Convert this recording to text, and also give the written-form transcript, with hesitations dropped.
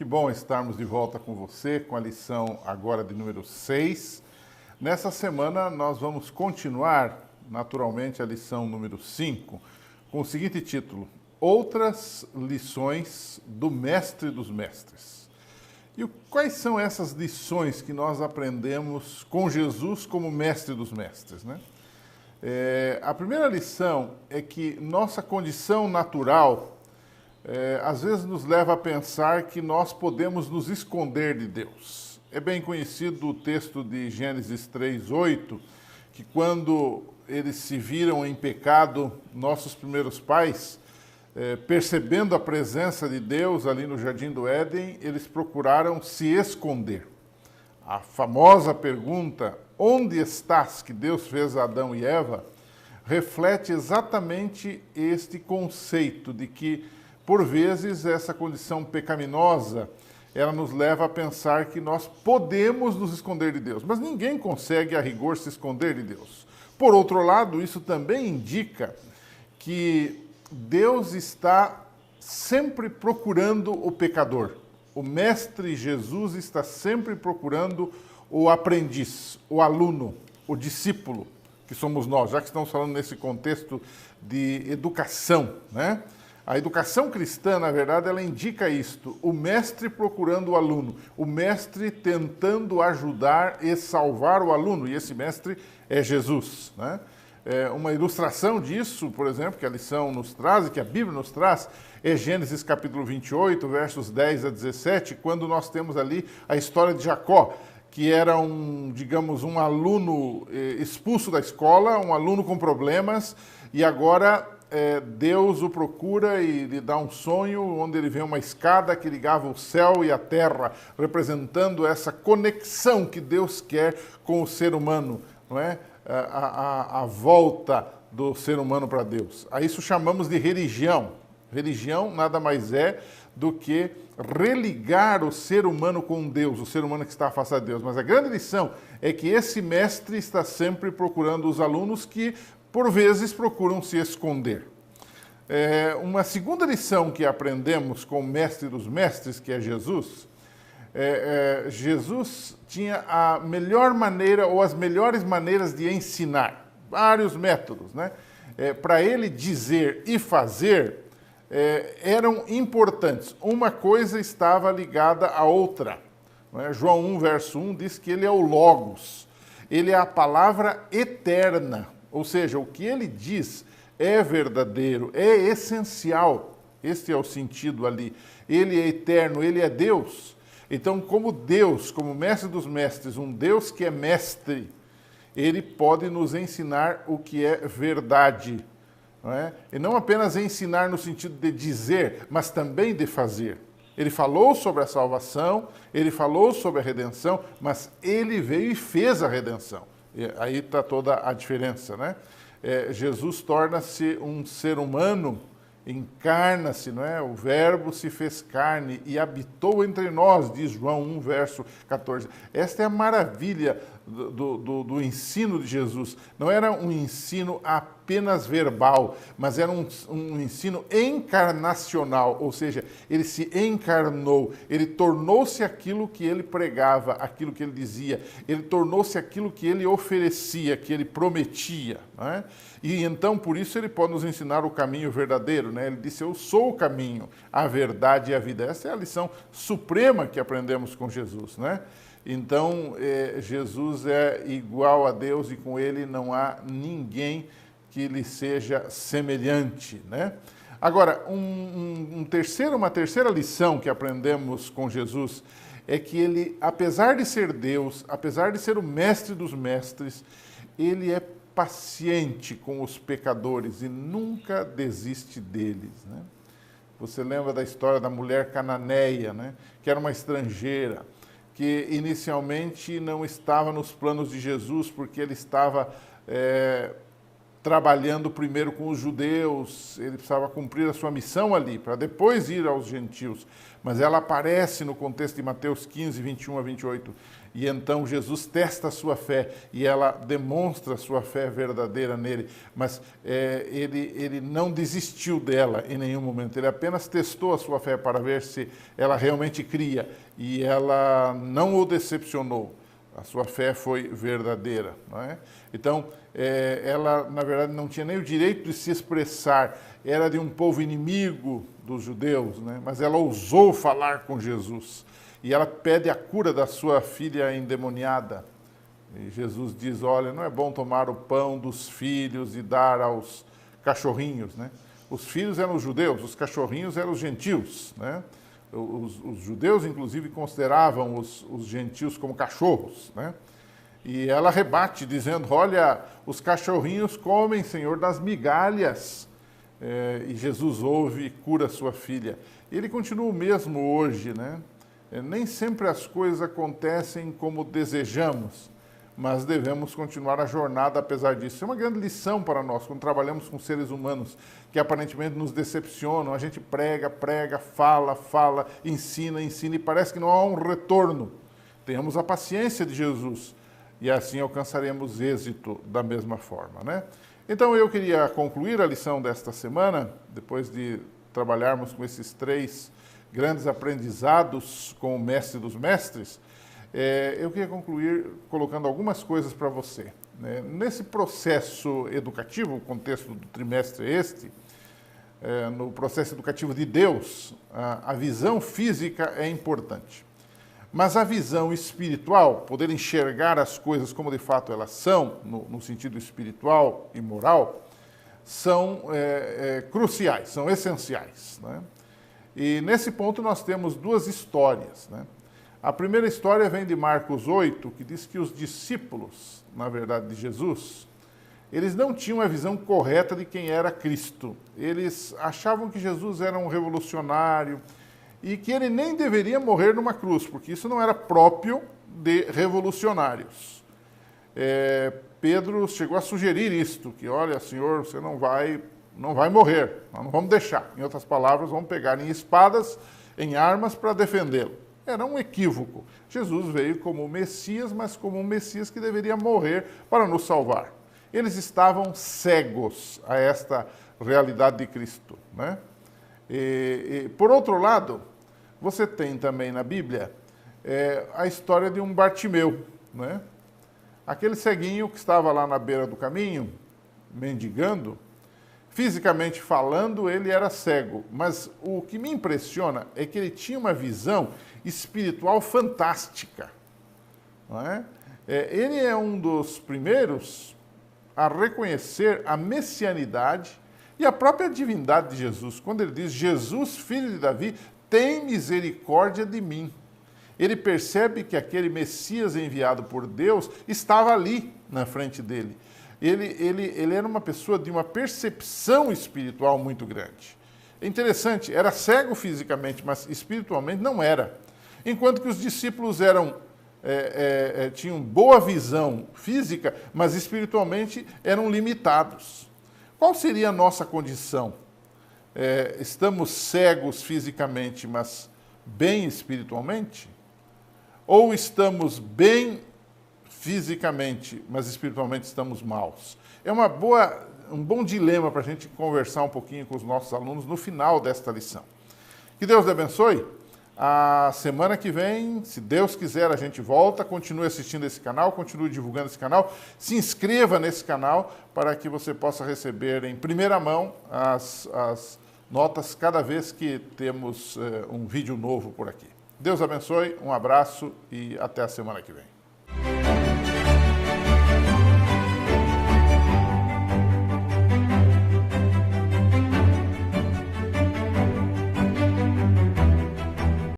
Que bom estarmos de volta com você, com a lição agora de número 6. Nessa semana nós vamos continuar, naturalmente, a lição número 5, com o seguinte título: Outras lições do Mestre dos Mestres. E quais são essas lições que nós aprendemos com Jesus como Mestre dos Mestres, né? A primeira lição é que nossa condição natural às vezes nos leva a pensar que nós podemos nos esconder de Deus. É bem conhecido o texto de Gênesis 3:8, que quando eles se viram em pecado, nossos primeiros pais, percebendo a presença de Deus ali no Jardim do Éden, eles procuraram se esconder. A famosa pergunta, onde estás, que Deus fez a Adão e Eva, reflete exatamente este conceito de que, por vezes, essa condição pecaminosa, ela nos leva a pensar que nós podemos nos esconder de Deus, mas ninguém consegue, a rigor, se esconder de Deus. Por outro lado, isso também indica que Deus está sempre procurando o pecador. O Mestre Jesus está sempre procurando o aprendiz, o aluno, o discípulo, que somos nós, já que estamos falando nesse contexto de educação, né? A educação cristã, na verdade, ela indica isto: o mestre procurando o aluno, o mestre tentando ajudar e salvar o aluno, e esse mestre é Jesus, né? Uma ilustração disso, por exemplo, que a lição nos traz, e que a Bíblia nos traz, é Gênesis capítulo 28, versos 10 a 17, quando nós temos ali a história de Jacó, que era um aluno expulso da escola, um aluno com problemas, e agora Deus o procura e lhe dá um sonho onde ele vê uma escada que ligava o céu e a terra, representando essa conexão que Deus quer com o ser humano, não é? A volta do ser humano para Deus. A isso chamamos de religião. Religião nada mais é do que religar o ser humano com Deus, o ser humano que está afastado de Deus. Mas a grande lição é que esse mestre está sempre procurando os alunos que, por vezes, procuram se esconder. Uma segunda lição que aprendemos com o mestre dos mestres, que é Jesus, Jesus tinha a melhor maneira ou as melhores maneiras de ensinar, vários métodos, né? Para ele dizer e fazer, eram importantes. Uma coisa estava ligada à outra. Não é? João 1, verso 1 diz que ele é o Logos, ele é a palavra eterna, ou seja, o que ele diz é verdadeiro, é essencial. Este é o sentido ali. Ele é eterno, ele é Deus. Então, como Deus, como mestre dos mestres, um Deus que é mestre, ele pode nos ensinar o que é verdade. Não é? E não apenas ensinar no sentido de dizer, mas também de fazer. Ele falou sobre a salvação, ele falou sobre a redenção, mas ele veio e fez a redenção. E aí está toda a diferença, né? Jesus torna-se um ser humano, encarna-se, não é? O verbo se fez carne e habitou entre nós, diz João 1, verso 14. Esta é a maravilha do ensino de Jesus. Não era um ensino apenas verbal, mas era um ensino encarnacional, ou seja, ele se encarnou, ele tornou-se aquilo que ele pregava, aquilo que ele dizia, ele tornou-se aquilo que ele oferecia, que ele prometia, não é? E então, por isso, ele pode nos ensinar o caminho verdadeiro, né? Ele disse, eu sou o caminho, a verdade e a vida. Essa é a lição suprema que aprendemos com Jesus, né? Então, Jesus é igual a Deus e com ele não há ninguém que lhe seja semelhante, né? Agora, uma terceira lição que aprendemos com Jesus é que ele, apesar de ser Deus, apesar de ser o mestre dos mestres, ele é paciente com os pecadores e nunca desiste deles, né? Você lembra da história da mulher cananeia, né? Que era uma estrangeira, que inicialmente não estava nos planos de Jesus, porque ele estava trabalhando primeiro com os judeus, ele precisava cumprir a sua missão ali, para depois ir aos gentios. Mas ela aparece no contexto de Mateus 15, 21 a 28. E então Jesus testa a sua fé e ela demonstra a sua fé verdadeira nele. Mas ele não desistiu dela em nenhum momento. Ele apenas testou a sua fé para ver se ela realmente cria. E ela não o decepcionou. A sua fé foi verdadeira. Não é? Então, ela, na verdade, não tinha nem o direito de se expressar. Era de um povo inimigo dos judeus, né? Mas ela ousou falar com Jesus. E ela pede a cura da sua filha endemoniada. E Jesus diz, olha, não é bom tomar o pão dos filhos e dar aos cachorrinhos, né? Os filhos eram os judeus, os cachorrinhos eram os gentios, né? Os judeus, inclusive, consideravam os gentios como cachorros, né? E ela rebate, dizendo, olha, os cachorrinhos comem, Senhor, das migalhas. E Jesus ouve e cura sua filha. E ele continua o mesmo hoje, né? Nem sempre as coisas acontecem como desejamos, mas devemos continuar a jornada apesar disso. É uma grande lição para nós, quando trabalhamos com seres humanos que aparentemente nos decepcionam. A gente prega, fala, ensina e parece que não há um retorno. Tenhamos a paciência de Jesus e assim alcançaremos êxito da mesma forma, né? Então eu queria concluir a lição desta semana, depois de trabalharmos com esses 3 grandes aprendizados com o mestre dos mestres. Eu queria concluir colocando algumas coisas para você, né? Nesse processo educativo, o contexto do trimestre no processo educativo de Deus, a visão física é importante. Mas a visão espiritual, poder enxergar as coisas como de fato elas são, no sentido espiritual e moral, são cruciais, são essenciais, né? E nesse ponto nós temos 2 histórias, né? A primeira história vem de Marcos 8, que diz que os discípulos, na verdade de Jesus, eles não tinham a visão correta de quem era Cristo. Eles achavam que Jesus era um revolucionário e que ele nem deveria morrer numa cruz, porque isso não era próprio de revolucionários. Pedro chegou a sugerir isto, que olha, Senhor, você não vai morrer, nós não vamos deixar. Em outras palavras, vamos pegar em espadas, em armas para defendê-lo. Era um equívoco. Jesus veio como Messias, mas como um Messias que deveria morrer para nos salvar. Eles estavam cegos a esta realidade de Cristo, né? Por outro lado, você tem também na Bíblia a história de um Bartimeu, né? Aquele ceguinho que estava lá na beira do caminho, mendigando. Fisicamente falando, ele era cego, mas o que me impressiona é que ele tinha uma visão espiritual fantástica. Não é? Ele é um dos primeiros a reconhecer a messianidade e a própria divindade de Jesus. Quando ele diz, Jesus, filho de Davi, tem misericórdia de mim. Ele percebe que aquele Messias enviado por Deus estava ali na frente dele. Ele era uma pessoa de uma percepção espiritual muito grande. É interessante, era cego fisicamente, mas espiritualmente não era. Enquanto que os discípulos tinham boa visão física, mas espiritualmente eram limitados. Qual seria a nossa condição? Estamos cegos fisicamente, mas bem espiritualmente? Ou estamos bem fisicamente, mas espiritualmente estamos maus? É um bom dilema para a gente conversar um pouquinho com os nossos alunos no final desta lição. Que Deus te abençoe. A semana que vem, se Deus quiser, a gente volta. Continue assistindo esse canal, continue divulgando esse canal. Se inscreva nesse canal para que você possa receber em primeira mão as notas cada vez que temos um vídeo novo por aqui. Deus abençoe, um abraço e até a semana que vem.